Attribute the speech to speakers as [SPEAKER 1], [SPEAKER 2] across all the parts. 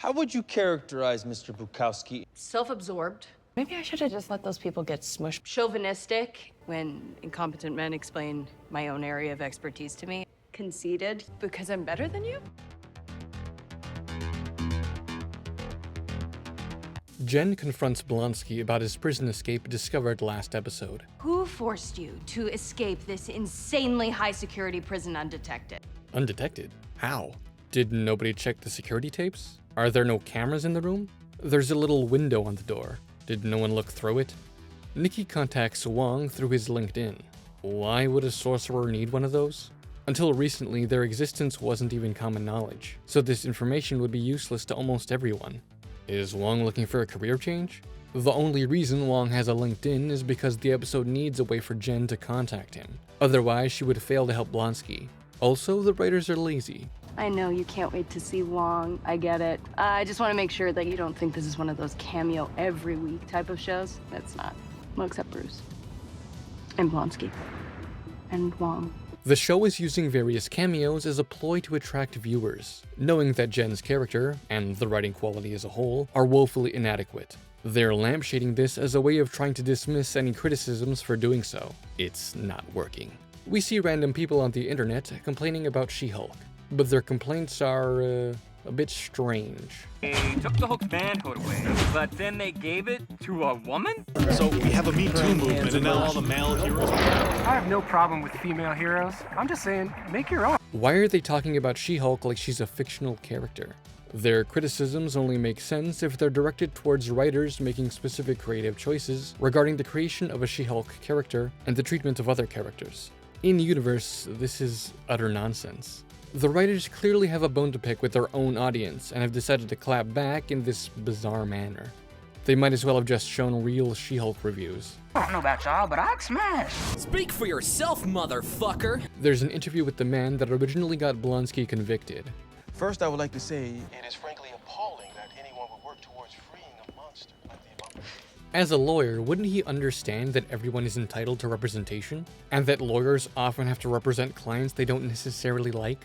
[SPEAKER 1] How would you characterize Mr. Bukowski?
[SPEAKER 2] Self-absorbed.
[SPEAKER 3] Maybe I should have just let those people get smushed.
[SPEAKER 2] Chauvinistic, when incompetent men explain my own area of expertise to me. Conceited, because I'm better than you?
[SPEAKER 4] Jen confronts Blonsky about his prison escape discovered last episode.
[SPEAKER 2] Who forced you to escape this insanely high-security prison undetected?
[SPEAKER 4] Undetected? How? Did nobody check the security tapes? Are there no cameras in the room? There's a little window on the door. Did no one look through it? Nikki contacts Wong through his LinkedIn. Why would a sorcerer need one of those? Until recently, their existence wasn't even common knowledge, so this information would be useless to almost everyone. Is Wong looking for a career change? The only reason Wong has a LinkedIn is because the episode needs a way for Jen to contact him. Otherwise, she would fail to help Blonsky. Also, the writers are lazy.
[SPEAKER 2] I know you can't wait to see Wong. I get it. I just want to make sure that you don't think this is one of those cameo every week type of shows. It's not. Well, except Bruce. And Blonsky. And Wong.
[SPEAKER 4] The show is using various cameos as a ploy to attract viewers, knowing that Jen's character, and the writing quality as a whole, are woefully inadequate. They're lampshading this as a way of trying to dismiss any criticisms for doing so. It's not working. We see random people on the internet complaining about She-Hulk, but their complaints are, a bit strange.
[SPEAKER 5] They took the Hulk's manhood away, but then they gave it to a woman?
[SPEAKER 6] So we have a Me Too movement, and now all the male heroes are...
[SPEAKER 7] I have no problem with female heroes. I'm just saying, make your own.
[SPEAKER 4] Why are they talking about She-Hulk like she's a fictional character? Their criticisms only make sense if they're directed towards writers making specific creative choices regarding the creation of a She-Hulk character and the treatment of other characters. In universe, this is utter nonsense. The writers clearly have a bone to pick with their own audience and have decided to clap back in this bizarre manner. They might as well have just shown real She-Hulk reviews.
[SPEAKER 8] I don't know about y'all, but I'd smash.
[SPEAKER 9] Speak for yourself, motherfucker!
[SPEAKER 4] There's an interview with the man that originally got Blonsky convicted.
[SPEAKER 10] First, I would like to say it is frankly appalling that anyone would work towards freeing a monster like the Abomination.
[SPEAKER 4] As a lawyer, wouldn't he understand that everyone is entitled to representation? And that lawyers often have to represent clients they don't necessarily like?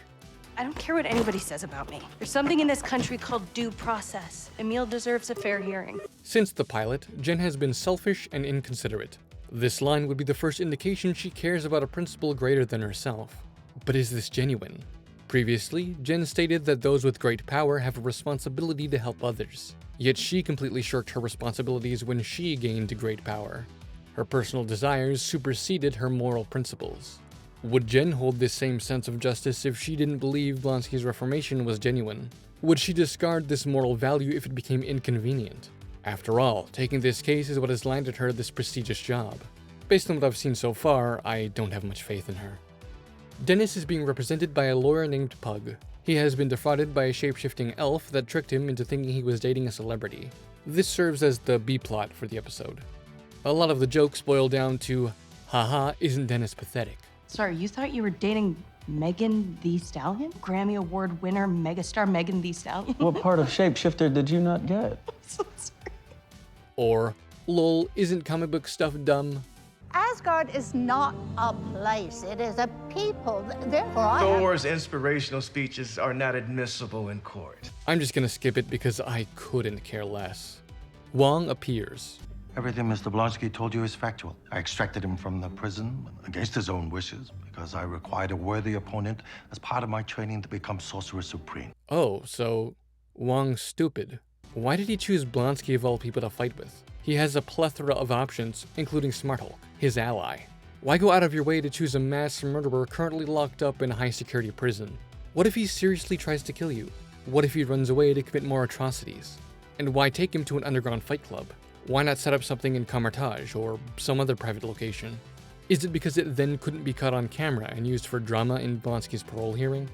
[SPEAKER 2] I don't care what anybody says about me. There's something in this country called due process. Emil deserves a fair hearing.
[SPEAKER 4] Since the pilot, Jen has been selfish and inconsiderate. This line would be the first indication she cares about a principle greater than herself. But is this genuine? Previously, Jen stated that those with great power have a responsibility to help others. Yet she completely shirked her responsibilities when she gained great power. Her personal desires superseded her moral principles. Would Jen hold this same sense of justice if she didn't believe Blonsky's reformation was genuine? Would she discard this moral value if it became inconvenient? After all, taking this case is what has landed her this prestigious job. Based on what I've seen so far, I don't have much faith in her. Dennis is being represented by a lawyer named Pug. He has been defrauded by a shape-shifting elf that tricked him into thinking he was dating a celebrity. This serves as the B-plot for the episode. A lot of the jokes boil down to, haha, isn't Dennis pathetic?
[SPEAKER 2] Sorry, you thought you were dating Megan Thee Stallion? Grammy Award winner, megastar Megan Thee Stallion?
[SPEAKER 1] What part of Shapeshifter did you not get?
[SPEAKER 2] I'm so sorry.
[SPEAKER 4] Or, lol, isn't comic book stuff dumb?
[SPEAKER 11] Asgard is not a place, it is a people. Therefore,
[SPEAKER 10] Thor's inspirational speeches are not admissible in court.
[SPEAKER 4] I'm just gonna skip it because I couldn't care less. Wong appears.
[SPEAKER 12] Everything Mr. Blonsky told you is factual. I extracted him from the prison against his own wishes because I required a worthy opponent as part of my training to become Sorcerer Supreme.
[SPEAKER 4] Oh, so Wong's stupid. Why did he choose Blonsky of all people to fight with? He has a plethora of options, including Smart Hulk, his ally. Why go out of your way to choose a mass murderer currently locked up in a high-security prison? What if he seriously tries to kill you? What if he runs away to commit more atrocities? And why take him to an underground fight club? Why not set up something in Carmitage or some other private location? Is it because it then couldn't be caught on camera and used for drama in Blonsky's parole hearing?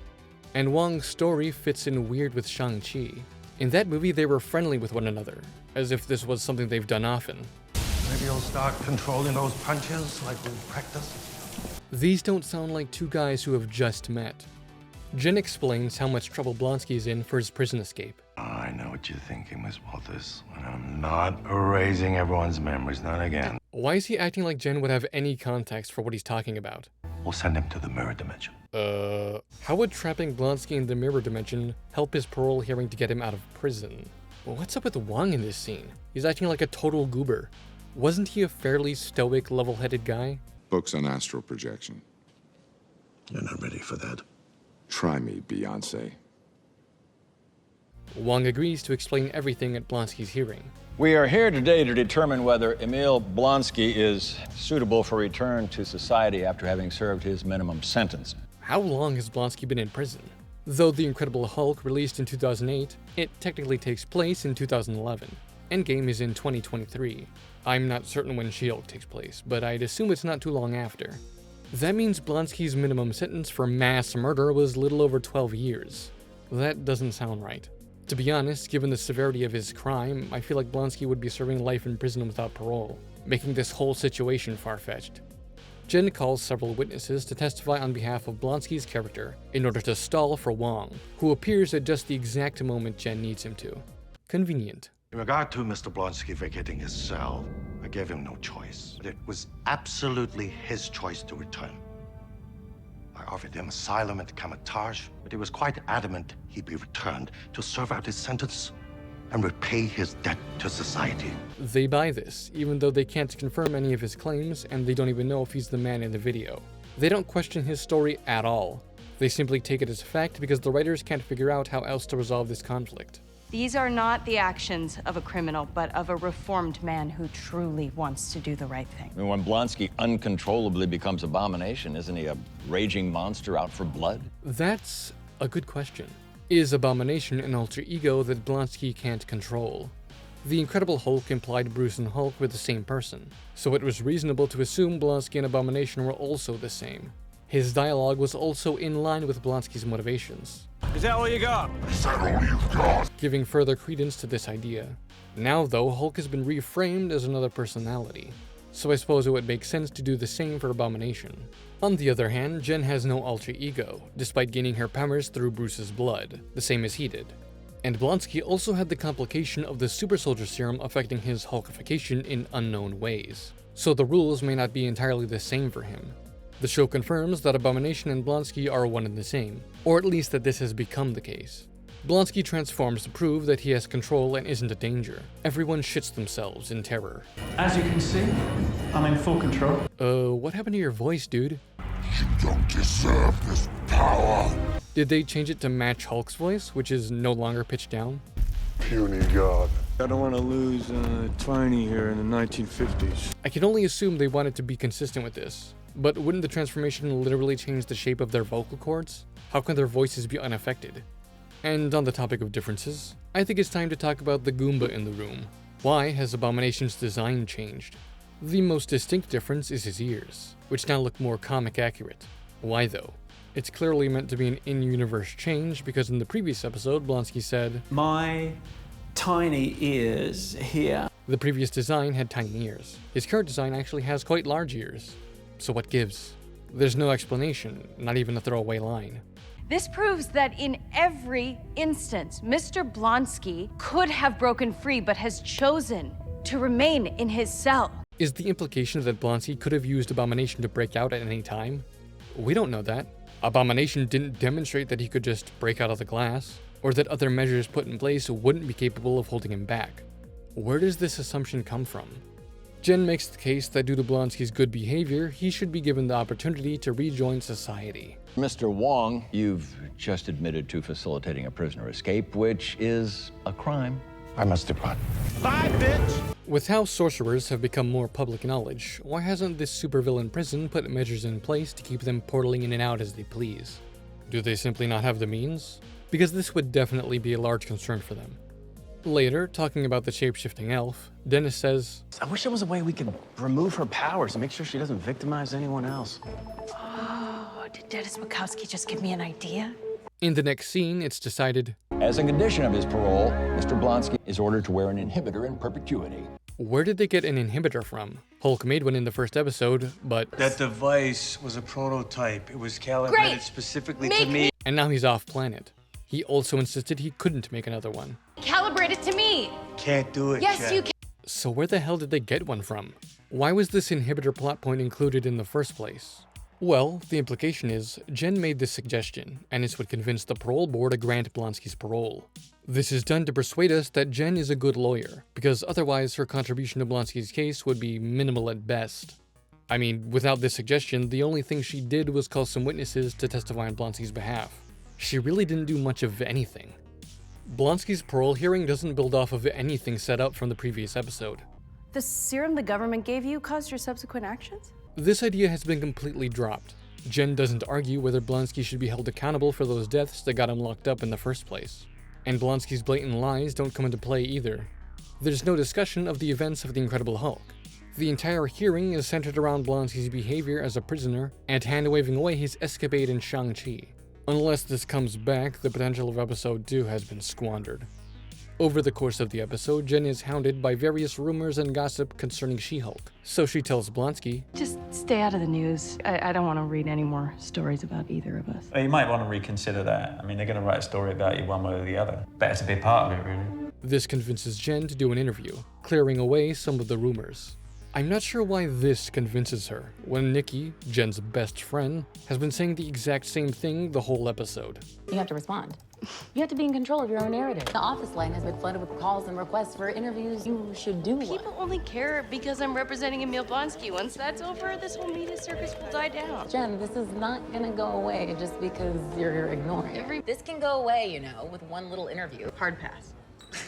[SPEAKER 4] And Wong's story fits in weird with Shang-Chi. In that movie, they were friendly with one another, as if this was something they've done often.
[SPEAKER 12] Maybe you'll start controlling those punches like we practiced.
[SPEAKER 4] These don't sound like two guys who have just met. Jen explains how much trouble Blonsky's in for his prison escape.
[SPEAKER 12] I know what you're thinking, Miss Walters. I'm not erasing everyone's memories, not again.
[SPEAKER 4] Why is he acting like Jen would have any context for what he's talking about?
[SPEAKER 12] We'll send him to the mirror dimension.
[SPEAKER 4] How would trapping Blonsky in the mirror dimension help his parole hearing to get him out of prison? Well, what's up with Wong in this scene? He's acting like a total goober. Wasn't he a fairly stoic, level-headed guy?
[SPEAKER 13] Books on astral projection.
[SPEAKER 12] You're not ready for that.
[SPEAKER 13] Try me, Beyonce.
[SPEAKER 4] Wong agrees to explain everything at Blonsky's hearing.
[SPEAKER 14] We are here today to determine whether Emil Blonsky is suitable for return to society after having served his minimum sentence.
[SPEAKER 4] How long has Blonsky been in prison? Though The Incredible Hulk released in 2008, it technically takes place in 2011. Endgame is in 2023. I'm not certain when She-Hulk takes place, but I'd assume it's not too long after. That means Blonsky's minimum sentence for mass murder was little over 12 years. That doesn't sound right. To be honest, given the severity of his crime, I feel like Blonsky would be serving life in prison without parole, making this whole situation far-fetched. Jen calls several witnesses to testify on behalf of Blonsky's character in order to stall for Wong, who appears at just the exact moment Jen needs him to. Convenient.
[SPEAKER 12] In regard to Mr. Blonsky vacating his cell, I gave him no choice. It was absolutely his choice to return. I offered him asylum at Kamatage, but he was quite adamant he'd be returned to serve out his sentence and repay his debt to society.
[SPEAKER 4] They buy this, even though they can't confirm any of his claims and they don't even know if he's the man in the video. They don't question his story at all. They simply take it as fact because the writers can't figure out how else to resolve this conflict.
[SPEAKER 3] These are not the actions of a criminal, but of a reformed man who truly wants to do the right thing.
[SPEAKER 14] I mean, when Blonsky uncontrollably becomes Abomination, isn't he a raging monster out for blood?
[SPEAKER 4] That's a good question. Is Abomination an alter ego that Blonsky can't control? The Incredible Hulk implied Bruce and Hulk were the same person, so it was reasonable to assume Blonsky and Abomination were also the same. His dialogue was also in line with Blonsky's motivations.
[SPEAKER 5] Is that all you got?
[SPEAKER 4] Giving further credence to this idea. Now though, Hulk has been reframed as another personality, so I suppose it would make sense to do the same for Abomination. On the other hand, Jen has no alter ego, despite gaining her powers through Bruce's blood, the same as he did. And Blonsky also had the complication of the super soldier serum affecting his Hulkification in unknown ways, so the rules may not be entirely the same for him. The show confirms that Abomination and Blonsky are one and the same, or at least that this has become the case. Blonsky transforms to prove that he has control and isn't a danger. Everyone shits themselves in terror.
[SPEAKER 15] As you can see, I'm in full control.
[SPEAKER 4] What happened to your voice, dude?
[SPEAKER 13] You don't deserve this power.
[SPEAKER 4] Did they change it to match Hulk's voice, which is no longer pitched down?
[SPEAKER 13] Puny god.
[SPEAKER 1] I don't want to lose Tiny here in the 1950s.
[SPEAKER 4] I can only assume they wanted to be consistent with this. But wouldn't the transformation literally change the shape of their vocal cords? How can their voices be unaffected? And on the topic of differences, I think it's time to talk about the Goomba in the room. Why has Abomination's design changed? The most distinct difference is his ears, which now look more comic accurate. Why though? It's clearly meant to be an in-universe change because in the previous episode, Blonsky said,
[SPEAKER 15] My tiny ears here.
[SPEAKER 4] The previous design had tiny ears. His current design actually has quite large ears. So what gives? There's no explanation, not even a throwaway line.
[SPEAKER 3] This proves that in every instance, Mr. Blonsky could have broken free, but has chosen to remain in his cell.
[SPEAKER 4] Is the implication that Blonsky could have used Abomination to break out at any time? We don't know that. Abomination didn't demonstrate that he could just break out of the glass, or that other measures put in place wouldn't be capable of holding him back. Where does this assumption come from? Jen makes the case that due to Blonsky's good behavior, he should be given the opportunity to rejoin society.
[SPEAKER 14] Mr. Wong, you've just admitted to facilitating a prisoner escape, which is a crime.
[SPEAKER 12] I must depart.
[SPEAKER 5] Bye, bitch!
[SPEAKER 4] With how sorcerers have become more public knowledge, why hasn't this supervillain prison put measures in place to keep them portaling in and out as they please? Do they simply not have the means? Because this would definitely be a large concern for them. Later, talking about the shape-shifting elf, Dennis says,
[SPEAKER 1] I wish there was a way we could remove her powers and make sure she doesn't victimize anyone else.
[SPEAKER 3] Oh, did Dennis Bukowski just give me an idea?
[SPEAKER 4] In the next scene, it's decided,
[SPEAKER 14] As a condition of his parole, Mr. Blonsky is ordered to wear an inhibitor in perpetuity.
[SPEAKER 4] Where did they get an inhibitor from? Hulk made one in the first episode, but...
[SPEAKER 16] That device was a prototype. It was calibrated specifically to me.
[SPEAKER 4] And now he's off-planet. He also insisted he couldn't make another one.
[SPEAKER 3] Calibrate it to me!
[SPEAKER 16] Can't do it,
[SPEAKER 3] Yes,
[SPEAKER 16] Chad.
[SPEAKER 3] you can.
[SPEAKER 4] So where the hell did they get one from? Why was this inhibitor plot point included in the first place? Well, the implication is, Jen made this suggestion, and it's what convinced the parole board to grant Blonsky's parole. This is done to persuade us that Jen is a good lawyer, because otherwise her contribution to Blonsky's case would be minimal at best. I mean, without this suggestion, the only thing she did was call some witnesses to testify on Blonsky's behalf. She really didn't do much of anything. Blonsky's parole hearing doesn't build off of anything set up from the previous episode.
[SPEAKER 3] The serum the government gave you caused your subsequent actions?
[SPEAKER 4] This idea has been completely dropped. Jen doesn't argue whether Blonsky should be held accountable for those deaths that got him locked up in the first place. And Blonsky's blatant lies don't come into play either. There's no discussion of the events of the Incredible Hulk. The entire hearing is centered around Blonsky's behavior as a prisoner and hand-waving away his escapade in Shang-Chi. Unless this comes back, the potential of episode 2 has been squandered. Over the course of the episode, Jen is hounded by various rumors and gossip concerning She-Hulk, so she tells Blonsky,
[SPEAKER 2] Just stay out of the news. I don't want to read any more stories about either of us.
[SPEAKER 15] Well, you might want to reconsider that. I mean, they're going to write a story about you one way or the other. Better to be part of it, really.
[SPEAKER 4] This convinces Jen to do an interview, clearing away some of the rumors. I'm not sure why this convinces her, when Nikki, Jen's best friend, has been saying the exact same thing the whole episode.
[SPEAKER 17] You have to respond. You have to be in control of your own narrative. The office line has been flooded with calls and requests for interviews. You should do one.
[SPEAKER 2] People only care because I'm representing Emil Blonsky. Once that's over, this whole media circus will die down.
[SPEAKER 17] Jen, this is not gonna go away just because you're ignoring it. This can go away, you know, with one little interview.
[SPEAKER 2] Hard pass.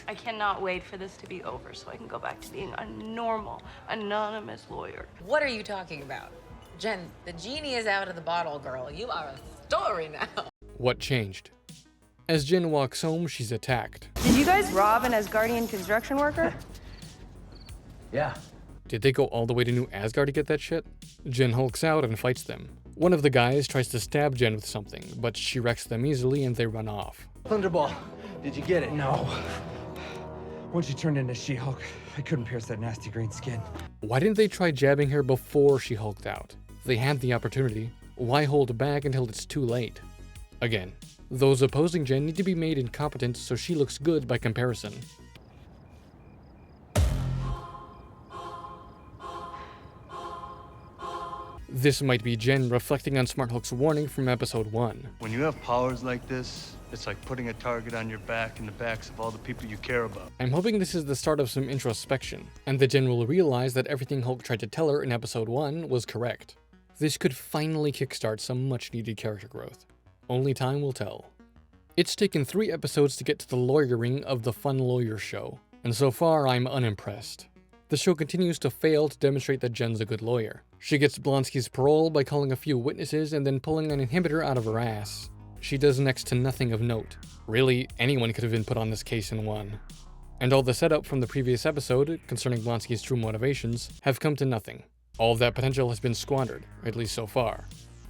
[SPEAKER 2] I cannot wait for this to be over so I can go back to being a normal, anonymous lawyer.
[SPEAKER 17] What are you talking about? Jen, the genie is out of the bottle, girl. You are a story now.
[SPEAKER 4] What changed? As Jen walks home, she's attacked.
[SPEAKER 3] Did you guys rob an Asgardian construction worker?
[SPEAKER 1] Yeah.
[SPEAKER 4] Did they go all the way to New Asgard to get that shit? Jen hulks out and fights them. One of the guys tries to stab Jen with something, but she wrecks them easily and they run off.
[SPEAKER 18] Thunderball, did you get it? No. Once you turned into She-Hulk, I couldn't pierce that nasty green skin.
[SPEAKER 4] Why didn't they try jabbing her before she hulked out? They had the opportunity. Why hold back until it's too late? Again, those opposing Jen need to be made incompetent so she looks good by comparison. This might be Jen reflecting on Smart Hulk's warning from episode 1.
[SPEAKER 16] When you have powers like this, it's like putting a target on your back and the backs of all the people you care about.
[SPEAKER 4] I'm hoping this is the start of some introspection, and that Jen will realize that everything Hulk tried to tell her in episode 1 was correct. This could finally kickstart some much-needed character growth. Only time will tell. It's taken 3 episodes to get to the lawyering of the Fun Lawyer show, and so far I'm unimpressed. The show continues to fail to demonstrate that Jen's a good lawyer. She gets Blonsky's parole by calling a few witnesses and then pulling an inhibitor out of her ass. She does next to nothing of note. Really, anyone could have been put on this case and won. And all the setup from the previous episode, concerning Blonsky's true motivations, have come to nothing. All of that potential has been squandered, at least so far.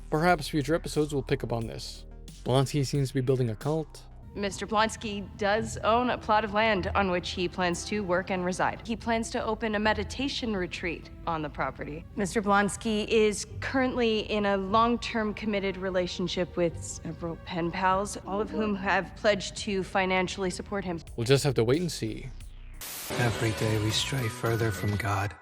[SPEAKER 4] Perhaps future episodes will pick up on this. Blonsky seems to be building a cult.
[SPEAKER 2] Mr. Blonsky does own a plot of land on which he plans to work and reside. He plans to open a meditation retreat on the property. Mr. Blonsky is currently in a long-term committed relationship with several pen pals, all of whom have pledged to financially support him.
[SPEAKER 4] We'll just have to wait and see.
[SPEAKER 18] Every day we stray further from God.